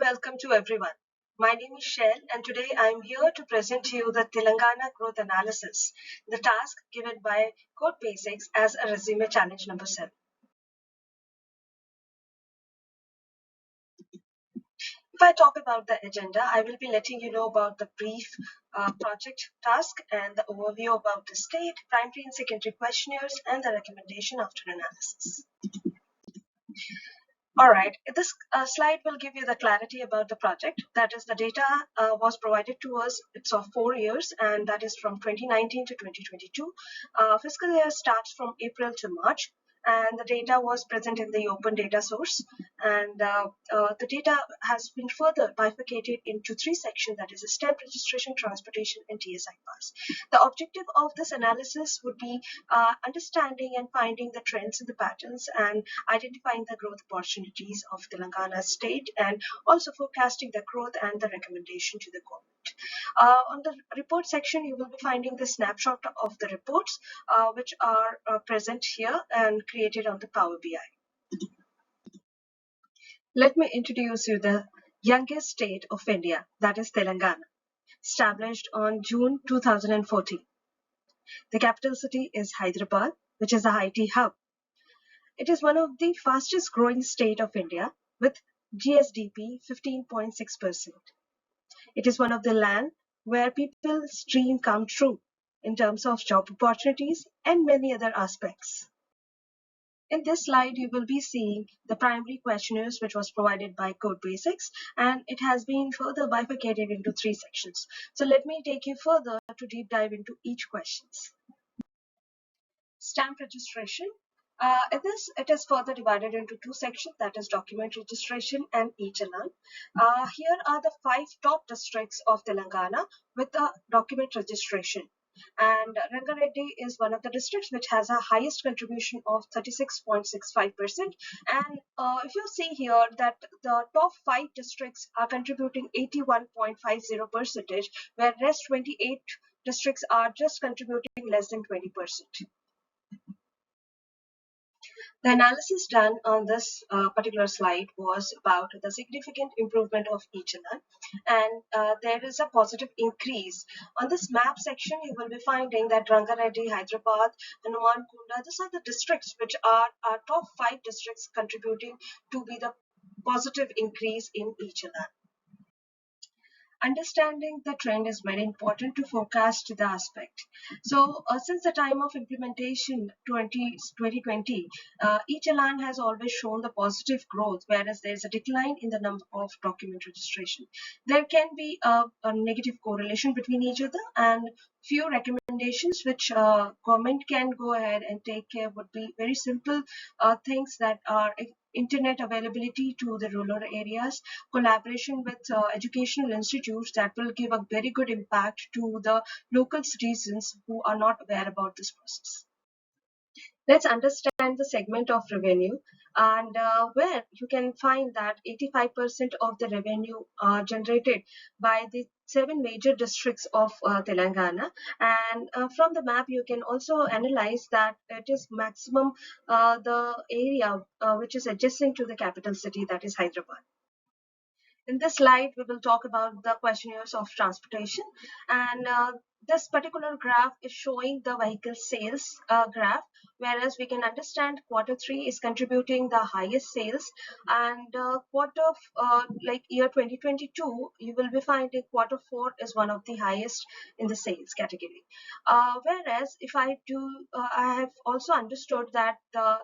welcome to everyone. My name is Shell and today I am here to present to you the Telangana growth analysis, the task given by Code Basics as a resume challenge number 7. If I talk about the agenda, I will be letting you know about the brief project task and the overview about the state, primary and secondary questionnaires, and the recommendation after analysis. Alright, this slide will give you the clarity about the project. That is, the data was provided to us. It's of 4 years, and that is from 2019 to 2022. Fiscal year starts from April to March, and the data was present in the open data source. And the data has been further bifurcated into 3 sections, that is stamp registration, transportation, and TSI pass. The objective of this analysis would be understanding and finding the trends and the patterns and identifying the growth opportunities of Telangana state, and also forecasting the growth and the recommendation to the government. On the report section, you will be finding the snapshot of the reports which are present here and created on the Power BI. Let me introduce you the youngest state of India, that is Telangana, established on June 2014. The capital city is Hyderabad, which is the IT hub. It is one of the fastest growing state of India with GSDP 15.6%. It is one of the land where people's dream come true in terms of job opportunities and many other aspects. In this slide, you will be seeing the primary questionnaires which was provided by Code Basics, and it has been further bifurcated into 3 sections. So let me take you further to deep dive into each questions. Stamp registration. It is further divided into 2 sections, that is document registration and E-challan. Here are the 5 top districts of Telangana with the document registration. And Rangareddy is one of the districts which has a highest contribution of 36.65%. And if you see here that the top 5 districts are contributing 81.50%, where rest 28 districts are just contributing less than 20%. The analysis done on this particular slide was about the significant improvement of E-challan, and there is a positive increase. On this map section, you will be finding that Rangareddy, Hyderabad, and Kunda, these are the districts which are our top 5 districts contributing to be the positive increase in E-challan. Understanding the trend is very important to forecast the aspect. So since the time of implementation 2020, E-challan has always shown the positive growth, whereas there is a decline in the number of document registration. There can be a negative correlation between each other, and few recommendations which government can go ahead and take care would be very simple things that are internet availability to the rural areas, collaboration with educational institutes that will give a very good impact to the local citizens who are not aware about this process. Let's understand the segment of revenue, and where you can find that 85% of the revenue are generated by the 7 major districts of Telangana, and from the map you can also analyze that it is maximum the area which is adjacent to the capital city, that is Hyderabad. In this slide, we will talk about the questionnaires of transportation, and this particular graph is showing the vehicle sales graph, whereas we can understand Q3 is contributing the highest sales, and like year 2022, you will be finding Q4 is one of the highest in the sales category. Whereas if I have also understood that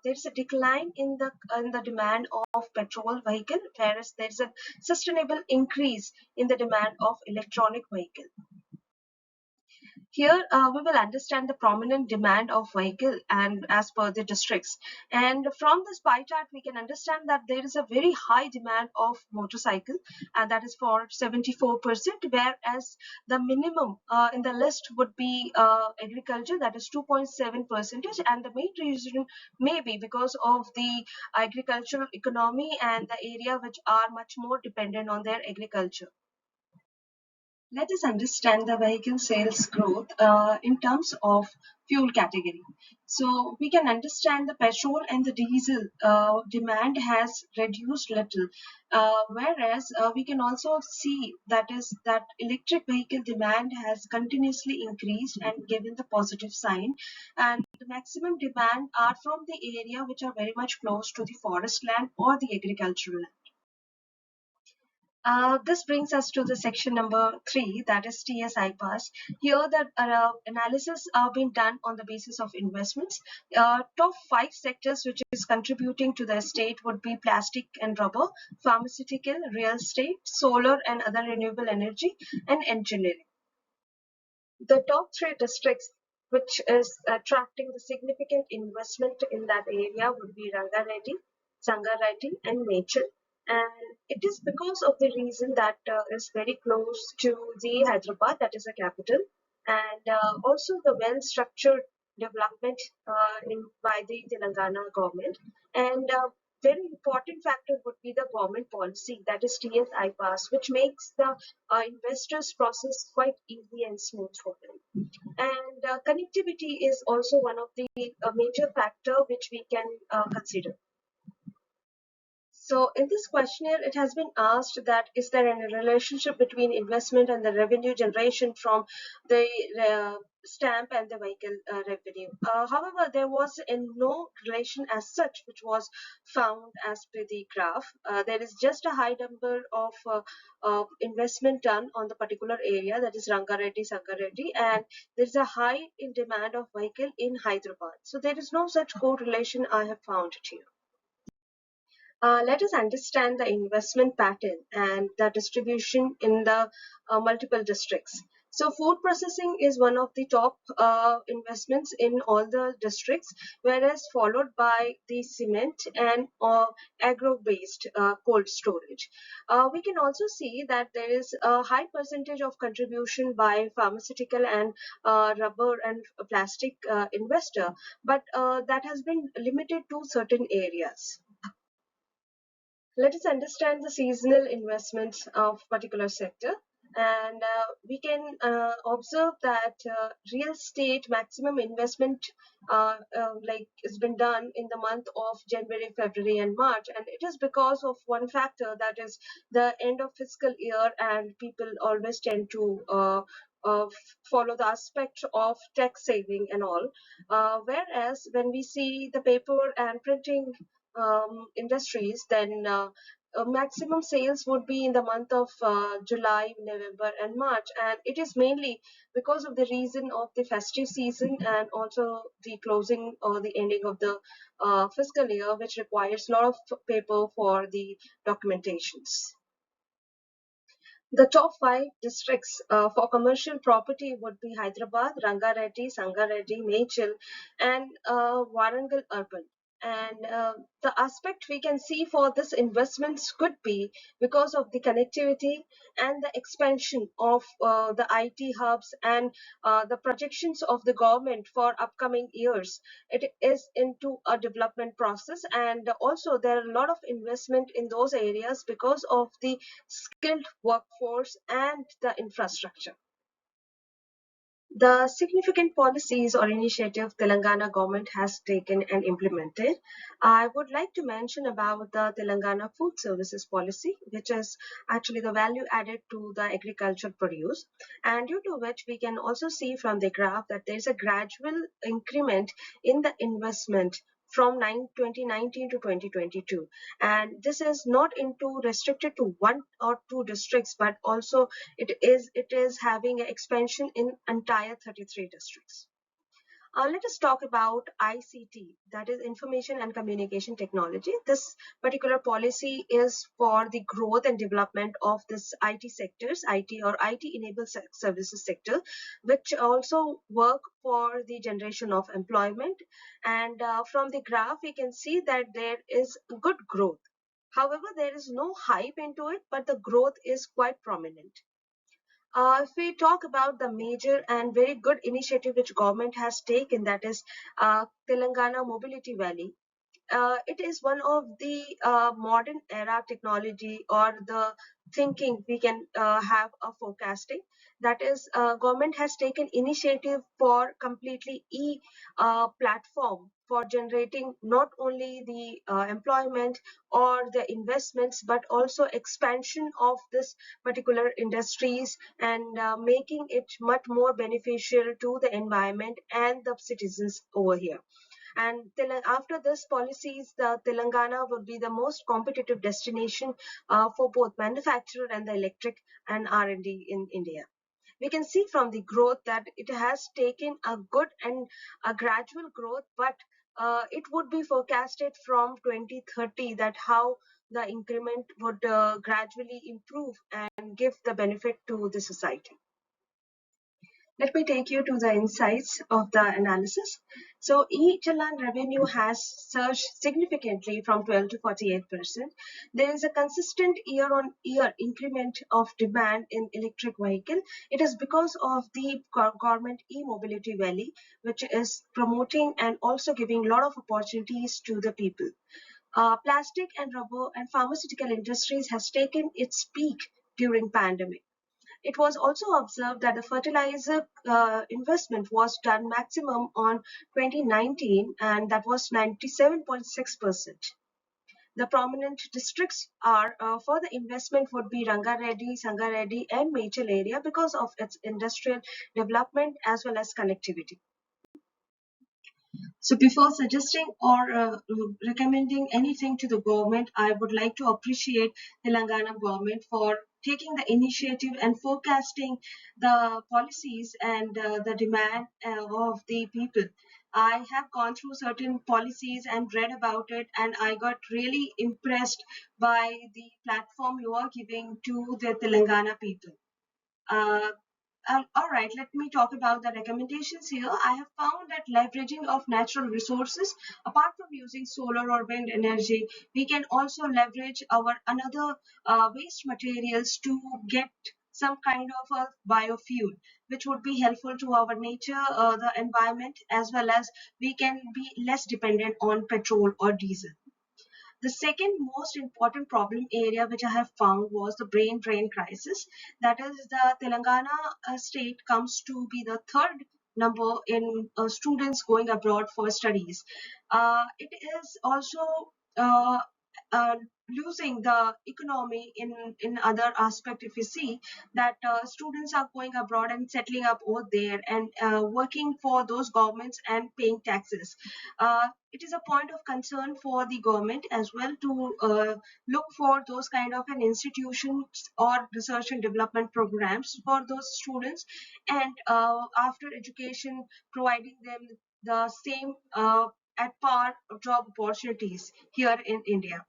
there's a decline in the demand of petrol vehicle, whereas there's a sustainable increase in the demand of electronic vehicle. Here we will understand the prominent demand of vehicle and as per the districts. And from this pie chart, we can understand that there is a very high demand of motorcycle, and that is for 74%, whereas the minimum in the list would be agriculture, that is 2.7%, and the main reason may be because of the agricultural economy and the area which are much more dependent on their agriculture. Let us understand the vehicle sales growth in terms of fuel category. So we can understand the petrol and the diesel demand has reduced little, whereas we can also see that electric vehicle demand has continuously increased and given the positive sign, and the maximum demand are from the area which are very much close to the forest land or the agricultural land. This brings us to the section number 3, that is 𝗬𝗧𝗧𝗏. Here the analysis are being done on the basis of investments. Top 5 sectors which is contributing to the estate would be plastic and rubber, pharmaceutical, real estate, solar and other renewable energy, and engineering. The top 3 districts which is attracting the significant investment in that area would be Rangareddy, Sangareddy, and Maychal. And it is because of the reason that is very close to the Hyderabad, that is a capital, and also the well-structured development by the Telangana government. And very important factor would be the government policy, that is 𝗬𝗧𝗧𝗏, which makes the investors process quite easy and smooth for them. And connectivity is also one of the major factor which we can consider. So in this questionnaire, it has been asked that is there any relationship between investment and the revenue generation from the stamp and the vehicle revenue. However, there was no relation as such which was found as per the graph. There is just a high number of investment done on the particular area, that is Rangareddy, Sangareddy, and there is a high in demand of vehicle in Hyderabad. So there is no such correlation I have found it here. Let us understand the investment pattern and the distribution in the multiple districts. So food processing is one of the top investments in all the districts, whereas followed by the cement and agro-based cold storage. We can also see that there is a high percentage of contribution by pharmaceutical and rubber and plastic investor, but that has been limited to certain areas. Let us understand the seasonal investments of particular sector, and we can observe that real estate maximum investment like has been done in the month of January, February, and March, and it is because of one factor, that is the end of fiscal year, and people always tend to follow the aspect of tax saving and all, whereas when we see the paper and printing industries, then maximum sales would be in the month of July, November, and March, and it is mainly because of the reason of the festive season and also the closing or the ending of the fiscal year, which requires a lot of paper for the documentations. The top 5 districts for commercial property would be Hyderabad, Rangareddy, Sangareddy, Maychal, and Warangal urban. And the aspect we can see for this investments could be because of the connectivity and the expansion of the IT hubs and the projections of the government for upcoming years. It is into a development process, and also there are a lot of investment in those areas because of the skilled workforce and the infrastructure. The significant policies or initiative Telangana government has taken and implemented, I would like to mention about the Telangana Food Services Policy, which is actually the value added to the agricultural produce, and due to which we can also see from the graph that there is a gradual increment in the investment from 2019 to 2022, and this is not into restricted to 1 or 2 districts, but also it is having an expansion in entire 33 districts. Let us talk about ICT, that is Information and Communication Technology. This particular policy is for the growth and development of this IT sectors, IT or IT-enabled services sector, which also work for the generation of employment. And from the graph, we can see that there is good growth. However, there is no hype into it, but the growth is quite prominent. If we talk about the major and very good initiative which government has taken, that is Telangana Mobility Valley. it is one of the modern era technology or the thinking we can have a forecasting. That is, government has taken initiative for completely platform for generating not only the employment or the investments, but also expansion of this particular industries and making it much more beneficial to the environment and the citizens over here. And after this policies, the Telangana would be the most competitive destination for both manufacturer and the electric and R&D in India. We can see from the growth that it has taken a good and a gradual growth, but it would be forecasted from 2030 that how the increment would gradually improve and give the benefit to the society. Let me take you to the insights of the analysis. So E-challan revenue has surged significantly from 12 to 48%. There is a consistent year-on-year increment of demand in electric vehicle. It is because of the government e-mobility valley, which is promoting and also giving a lot of opportunities to the people. Plastic and rubber and pharmaceutical industries has taken its peak during pandemic. It was also observed that the fertilizer investment was done maximum on 2019, and that was 97.6%. The prominent districts are for the investment would be Rangareddy, Sangareddy, and Mechal area because of its industrial development as well as connectivity. So before suggesting or recommending anything to the government, I would like to appreciate Telangana government for taking the initiative and forecasting the policies and the demand of the people. I have gone through certain policies and read about it, and I got really impressed by the platform you are giving to the Telangana people. All right, let me talk about the recommendations here. I have found that leveraging of natural resources, apart from using solar or wind energy, we can also leverage our another waste materials to get some kind of a biofuel, which would be helpful to our nature, the environment, as well as we can be less dependent on petrol or diesel. The second most important problem area which I have found was the brain drain crisis. That is, the Telangana state comes to be the third number in students going abroad for studies. It is also uh, losing the economy in other aspect. If you see that students are going abroad and settling up over there and working for those governments and paying taxes. It is a point of concern for the government as well to look for those kind of an institutions or research and development programs for those students, and after education providing them the same at par job opportunities here in India.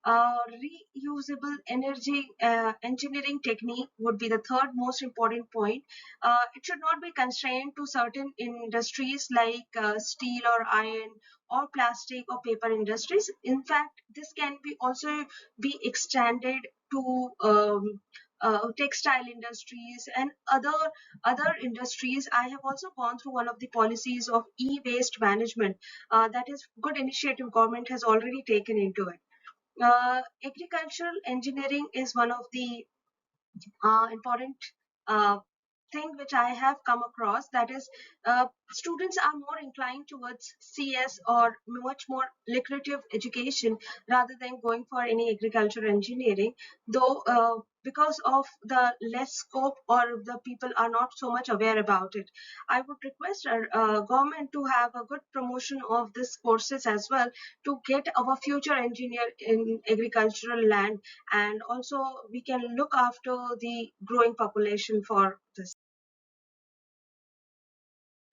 Reusable energy engineering technique would be the third most important point. It should not be constrained to certain industries like steel or iron or plastic or paper industries. In fact, this can be also be extended to textile industries and other industries. I have also gone through one of the policies of e-waste management. That is good initiative government has already taken into it. Agricultural engineering is one of the important uh, thing which I have come across. That is, students are more inclined towards CS or much more lucrative education rather than going for any agricultural engineering, though because of the less scope or the people are not so much aware about it. I would request our government to have a good promotion of these courses as well to get our future engineer in agricultural land, and also we can look after the growing population for this.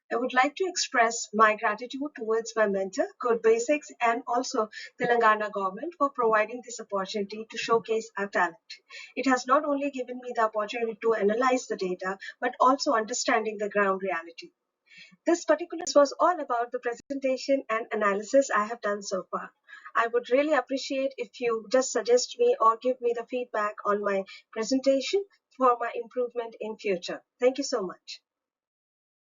I would like to express my gratitude towards my mentor, 𝗀𝗏𝗧𝗃, and also Telangana government for providing this opportunity to showcase our talent. It has not only given me the opportunity to analyze the data, but also understanding the ground reality. This was all about the presentation and analysis I have done so far. I would really appreciate if you just suggest me or give me the feedback on my presentation for my improvement in future. Thank you so much.